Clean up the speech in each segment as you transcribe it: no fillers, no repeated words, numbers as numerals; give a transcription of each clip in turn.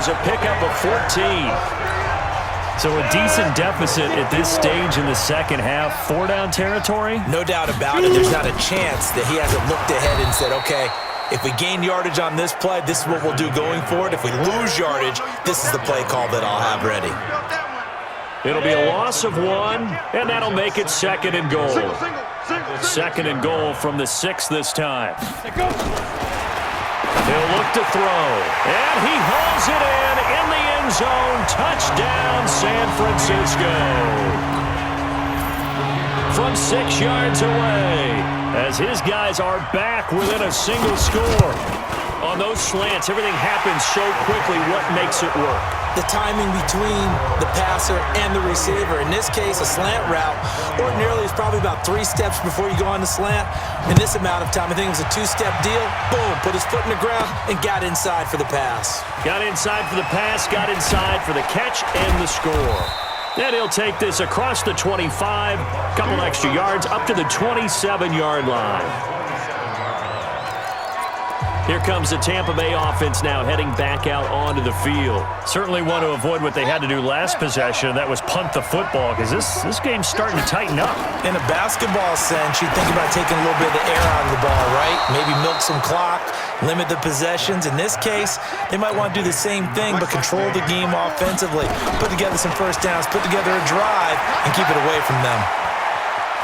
was a pickup of 14. So a decent deficit at this stage in the second half. 4-down territory? No doubt about it. There's not a chance that he hasn't looked ahead and said, okay, if we gain yardage on this play, this is what we'll do going forward. If we lose yardage, this is the play call that I'll have ready. It'll be a loss of 1, and that'll make it 2nd and goal. 2nd and goal from the 6 this time. He'll look to throw, and he hauls it in the end zone. Touchdown, San Francisco. From 6 yards away, as his guys are back within a single score. On those slants, everything happens so quickly. What makes it work? The timing between the passer and the receiver. In this case, a slant route ordinarily is probably about 3 steps before you go on the slant. In this amount of time, I think it was a 2-step deal. Boom, put his foot in the ground and got inside for the pass. Got inside for the pass, got inside for the catch and the score. And he'll take this across the 25, couple extra yards up to the 27-yard line. Here comes the Tampa Bay offense now heading back out onto the field. Certainly want to avoid what they had to do last possession. That was punt the football, because this game's starting to tighten up. In a basketball sense, you think about taking a little bit of the air out of the ball, right? Maybe milk some clock, limit the possessions. In this case, they might want to do the same thing, but control the game offensively. Put together some first downs, put together a drive, and keep it away from them.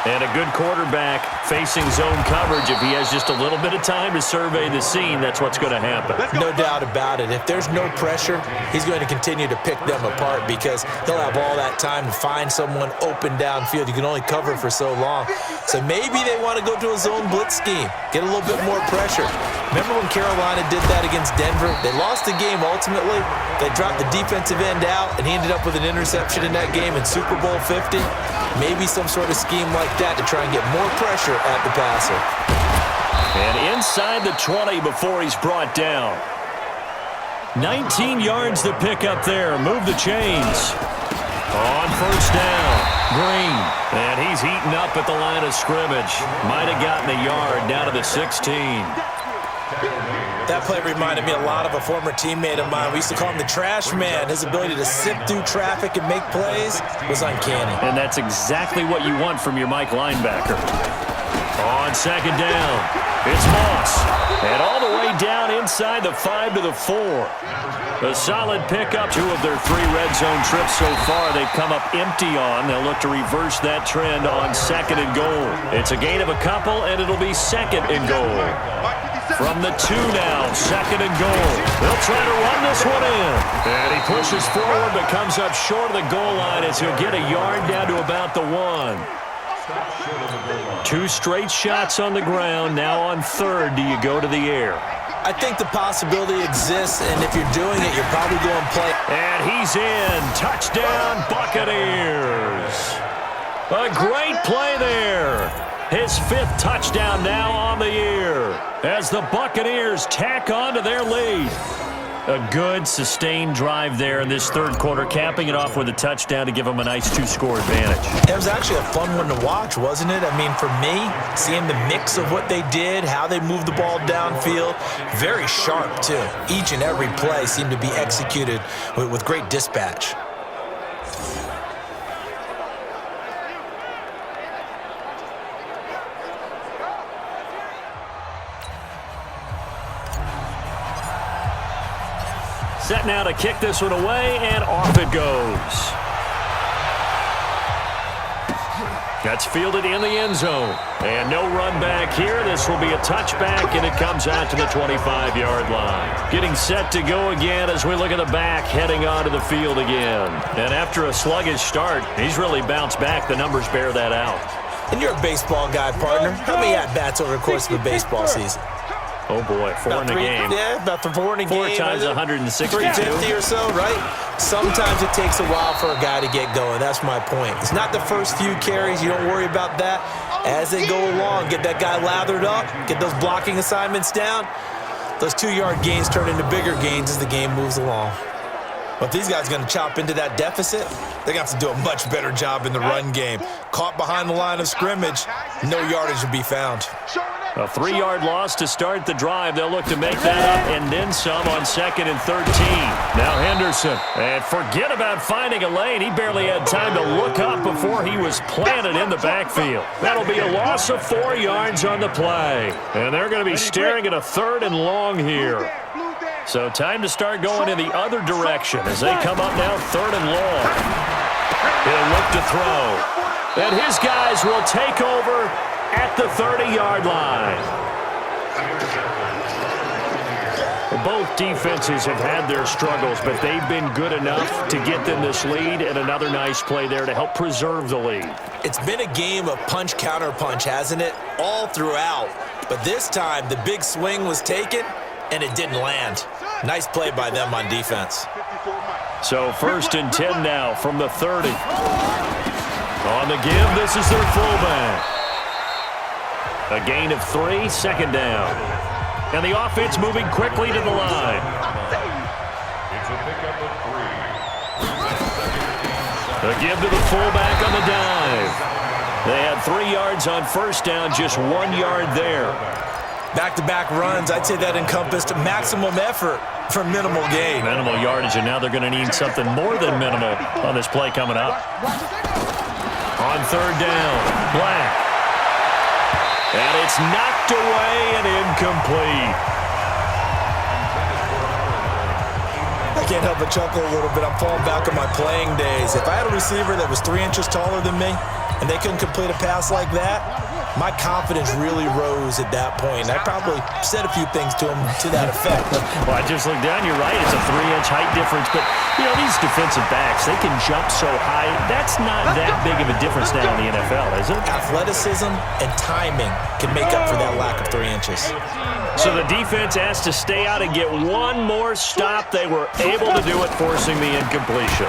And a good quarterback facing zone coverage. If he has just a little bit of time to survey the scene, that's what's going to happen. No doubt about it. If there's no pressure, he's going to continue to pick them apart because he'll have all that time to find someone open downfield. You can only cover for so long. So maybe they want to go to a zone blitz scheme, get a little bit more pressure. Remember when Carolina did that against Denver? They lost the game ultimately. They dropped the defensive end out, and he ended up with an interception in that game in Super Bowl 50. Maybe some sort of scheme like that to try and get more pressure at the passer. And inside the 20 before he's brought down. 19 yards to pick up there. Move the chains. On first down, Green. And he's eaten up at the line of scrimmage. Might have gotten a yard down to the 16. That play reminded me a lot of a former teammate of mine. We used to call him the trash man. His ability to sift through traffic and make plays was uncanny. And that's exactly what you want from your Mike linebacker. On second down, it's Moss. And all the way down inside the 5 to the 4. A solid pickup. 2 of their 3 red zone trips so far they've come up empty on. They'll look to reverse that trend on 2nd and goal. It's a gain of a couple, and it'll be 2nd and goal. From the 2 now, 2nd and goal. They'll try to run this one in. And he pushes forward but comes up short of the goal line as he'll get a yard down to about the 1. 2 straight shots on the ground. Now on 3rd, do you go to the air? I think the possibility exists, and if you're doing it, you're probably going to play. And he's in. Touchdown, Buccaneers. A great play there. His 5th touchdown now on the year as the Buccaneers tack on to their lead. A good, sustained drive there in this 3rd quarter, capping it off with a touchdown to give them a nice 2-score advantage. It was actually a fun one to watch, wasn't it? I mean, for me, seeing the mix of what they did, how they moved the ball downfield, very sharp, too. Each and every play seemed to be executed with great dispatch. Set now to kick this one away, and off it goes. That's fielded in the end zone. And no run back here. This will be a touchback, and it comes out to the 25-yard line. Getting set to go again as we look at the back, heading onto the field again. And after a sluggish start, he's really bounced back. The numbers bear that out. And you're a baseball guy, partner. How many at-bats over the course of a baseball season? Oh, boy, 4 in a game. Yeah, about 4 in a game. 4 times 162. 350 or so, right? Sometimes it takes a while for a guy to get going. That's my point. It's not the first few carries. You don't worry about that. As they go along, get that guy lathered up, get those blocking assignments down. Those 2-yard gains turn into bigger gains as the game moves along. But if these guys are going to chop into that deficit, they're going to have to do a much better job in the run game. Caught behind the line of scrimmage, no yardage to be found. A 3-yard loss to start the drive. They'll look to make that up and then some on 2nd and 13. Now Henderson. And forget about finding a lane. He barely had time to look up before he was planted in the backfield. That'll be a loss of 4 yards on the play. And they're going to be staring at a 3rd and long here. So time to start going in the other direction as they come up now 3rd and long. He'll look to throw. And his guys will take over at the 30-yard line. Both defenses have had their struggles, but they've been good enough to get them this lead, and another nice play there to help preserve the lead. It's been a game of punch-counter-punch, hasn't it? All throughout. But this time, the big swing was taken, and it didn't land. Nice play by them on defense. So 1st and 10 now from the 30. On the give, this is their fullback. A gain of 3, 2nd down. And the offense moving quickly to the line. A give to the fullback on the dive. They had 3 yards on 1st down, just 1 yard there. Back-to-back runs, I'd say that encompassed maximum effort for minimal gain. Minimal yardage, and now they're going to need something more than minimal on this play coming up. On 3rd down, Black. And it's knocked away and incomplete. I can't help but chuckle a little bit. I'm falling back on my playing days. If I had a receiver that was 3 inches taller than me and they couldn't complete a pass like that, my confidence really rose at that point. I probably said a few things to him to that effect. Well, I just looked down. You're right. It's a 3-inch height difference. But, you know, these defensive backs, they can jump so high. That's not that big of a difference now in the NFL, is it? Athleticism and timing can make up for that lack of 3 inches. So the defense has to stay out and get one more stop. They were able to do it, forcing the incompletion.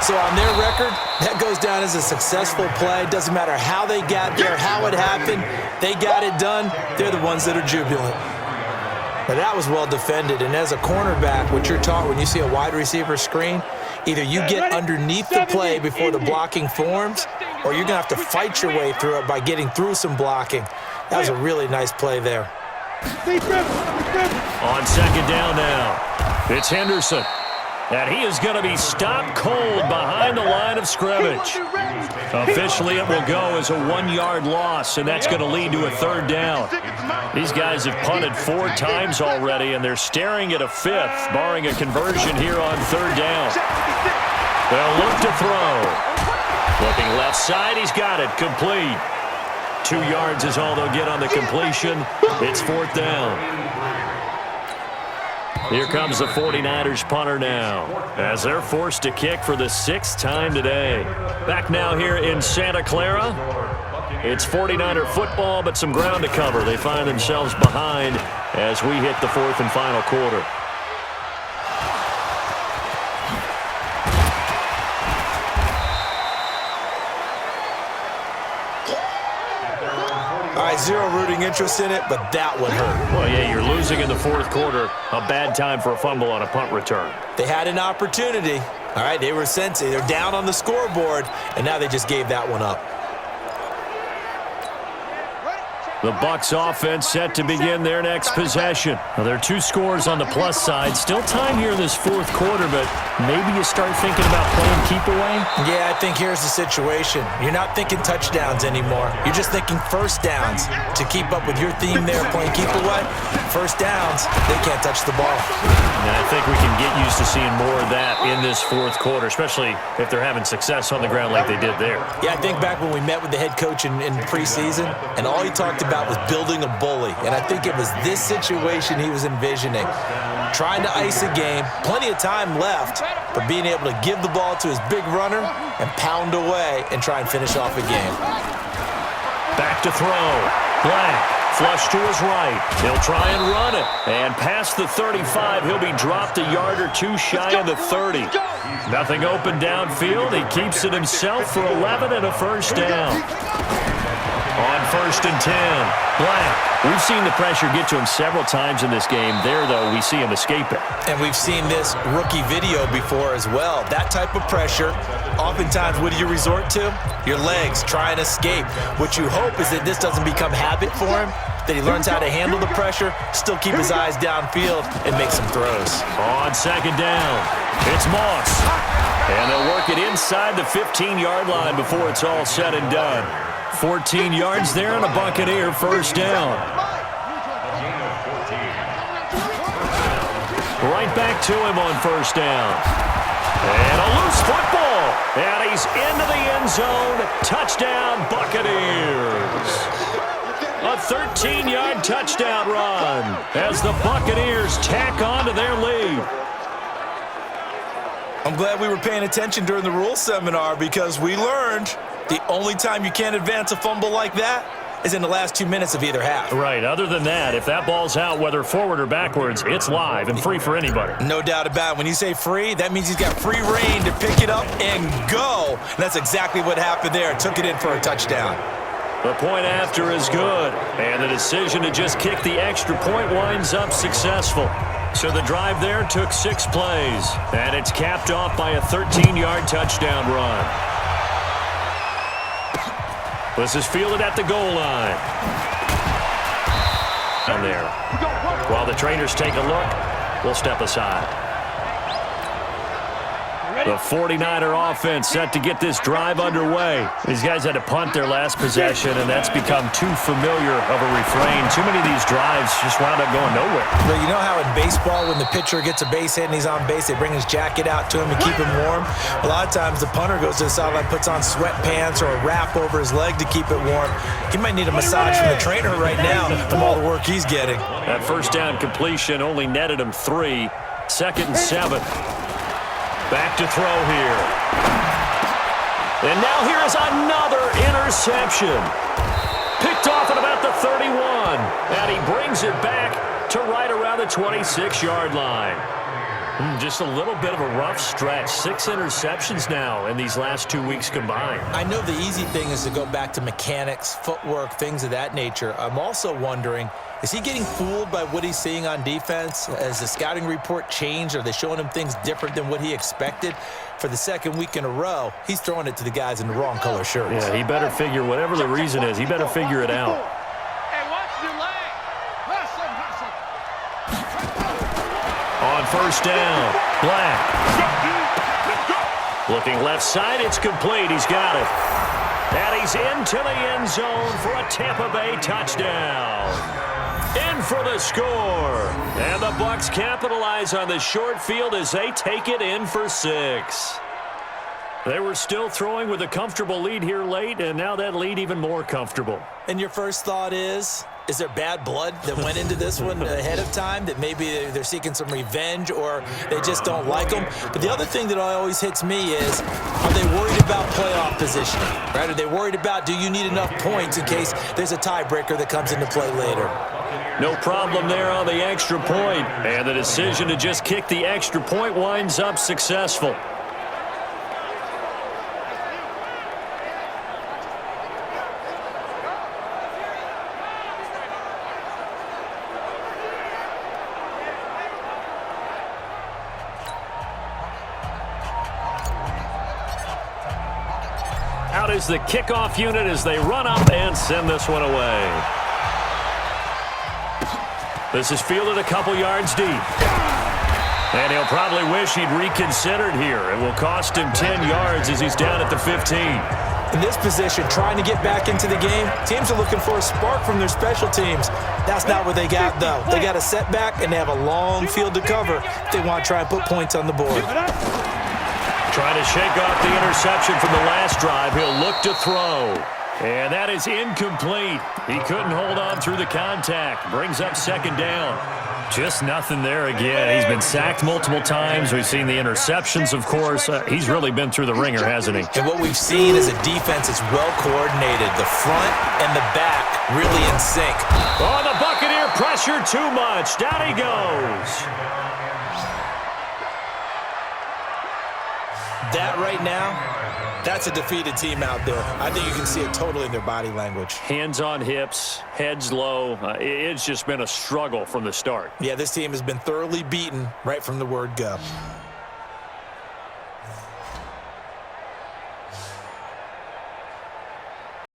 So on their record, that goes down as a successful play. Doesn't matter how they got there, how it happened. They got it done. They're the ones that are jubilant. Now, that was well defended. And as a cornerback, what you're taught when you see a wide receiver screen, either you get underneath the play before the blocking forms, or you're going to have to fight your way through it by getting through some blocking. That was a really nice play there. On 2nd down now, it's Henderson. And he is going to be stopped cold behind the line of scrimmage. Officially, it will go as a 1-yard loss, and that's going to lead to a 3rd down. These guys have punted 4 times already, and they're staring at a 5th, barring a conversion here on 3rd down. They'll look to throw. Looking left side, he's got it, complete. 2 yards is all they'll get on the completion. It's 4th down. Here comes the 49ers punter now as they're forced to kick for the 6th time today. Back now here in Santa Clara. It's 49er football, but some ground to cover. They find themselves behind as we hit the 4th and final quarter. All right, zero rooting interest in it, but that one hurt. Well, yeah, you're losing in the 4th quarter. A bad time for a fumble on a punt return. They had an opportunity. All right, they were sensing. They're down on the scoreboard, and now they just gave that one up. The Bucs offense set to begin their next possession. Now, there are 2 scores on the plus side. Still time here in this 4th quarter, but maybe you start thinking about playing keep away? Yeah, I think here's the situation. You're not thinking touchdowns anymore. You're just thinking 1st downs. To keep up with your theme there, playing keep away, 1st downs, they can't touch the ball. And I think we can get used to seeing more of that in this 4th quarter, especially if they're having success on the ground like they did there. Yeah, I think back when we met with the head coach in preseason, and all he talked about was building a bully. And I think it was this situation he was envisioning. Trying to ice a game, plenty of time left, but being able to give the ball to his big runner and pound away and try and finish off a game. Back to throw. Black. Flush to his right. He'll try and run it. And past the 35, he'll be dropped a yard or 2 shy of the 30. Nothing open downfield. He keeps it himself for 11 and a 1st down. On 1st and 10, Black. We've seen the pressure get to him several times in this game. There, though, we see him escape it. And we've seen this rookie video before as well. That type of pressure, oftentimes, what do you resort to? Your legs, try and escape. What you hope is that this doesn't become habit for him, that he learns how to handle the pressure, still keep his eyes downfield, and make some throws. On second down, it's Moss. And they'll work it inside the 15-yard line before it's all said and done. 14 yards there and a Buccaneer first down. Right back to him on first down. And a loose football. And he's into the end zone. Touchdown, Buccaneers. A 13-yard touchdown run as the Buccaneers tack on to their lead. I'm glad we were paying attention during the rules seminar because we learned the only time you can't advance a fumble like that is in the last 2 minutes of either half. Right. Other than that, if that ball's out, whether forward or backwards, it's live and free for anybody. No doubt about it. When you say free, that means he's got free reign to pick it up and go. And that's exactly what happened there. Took it in for a touchdown. The point after is good, and the decision to just kick the extra point winds up successful. So the drive there took 6 plays, and it's capped off by a 13-yard touchdown run. This is fielded at the goal line. Down there. While the trainers take a look, we'll step aside. The 49er offense set to get this drive underway. These guys had to punt their last possession, and that's become too familiar of a refrain. Too many of these drives just wound up going nowhere. But you know how in baseball, when the pitcher gets a base hit and he's on base, they bring his jacket out to him to keep him warm? A lot of times the punter goes to the sideline, puts on sweatpants or a wrap over his leg to keep it warm. He might need a massage from the trainer right now from all the work he's getting. That first down completion only netted him 3. 2nd and 7. Back to throw here. And now here is another interception. Picked off at about the 31. And he brings it back to right around the 26-yard line. Just a little bit of a rough stretch. 6 interceptions now in these last 2 weeks combined. I know the easy thing is to go back to mechanics, footwork, things of that nature. I'm also wondering, is he getting fooled by what he's seeing on defense? Has the scouting report changed? Are they showing him things different than what he expected? For the 2nd week in a row, he's throwing it to the guys in the wrong color shirts. Yeah, he better figure, whatever the reason is, he better figure it out. Hey, watch your leg. Hustle. On first down, Black. Looking left side, it's complete. He's got it. And he's into the end zone for a Tampa Bay touchdown. In for the score. And the Bucs capitalize on the short field as they take it in for 6. They were still throwing with a comfortable lead here late, and now that lead even more comfortable. And your first thought is there bad blood that went into this one ahead of time, that maybe they're seeking some revenge or they just don't like them? But the other thing that always hits me is, are they worried about playoff positioning? Right? Are they worried about, do you need enough points in case there's a tiebreaker that comes into play later? No problem there on the extra point. And the decision to just kick the extra point winds up successful. Out is the kickoff unit as they run up and send this one away. This is fielded a couple yards deep. And he'll probably wish he'd reconsidered here. It will cost him 10 yards as he's down at the 15. In this position, trying to get back into the game, teams are looking for a spark from their special teams. That's not what they got, though. They got a setback, and they have a long field to cover if they want to try and put points on the board. Trying to shake off the interception from the last drive. He'll look to throw. And that is incomplete. He couldn't hold on through the contact. Brings up 2nd down. Just nothing there again. He's been sacked multiple times. We've seen the interceptions, of course. He's really been through the ringer, hasn't he? And what we've seen is a defense that's well coordinated. The front and the back really in sync. Oh, the Buccaneer pressure too much. Down he goes. That right now, that's a defeated team out there. I think you can see it totally in their body language. Hands on hips, heads low. It's just been a struggle from the start. Yeah, this team has been thoroughly beaten right from the word go.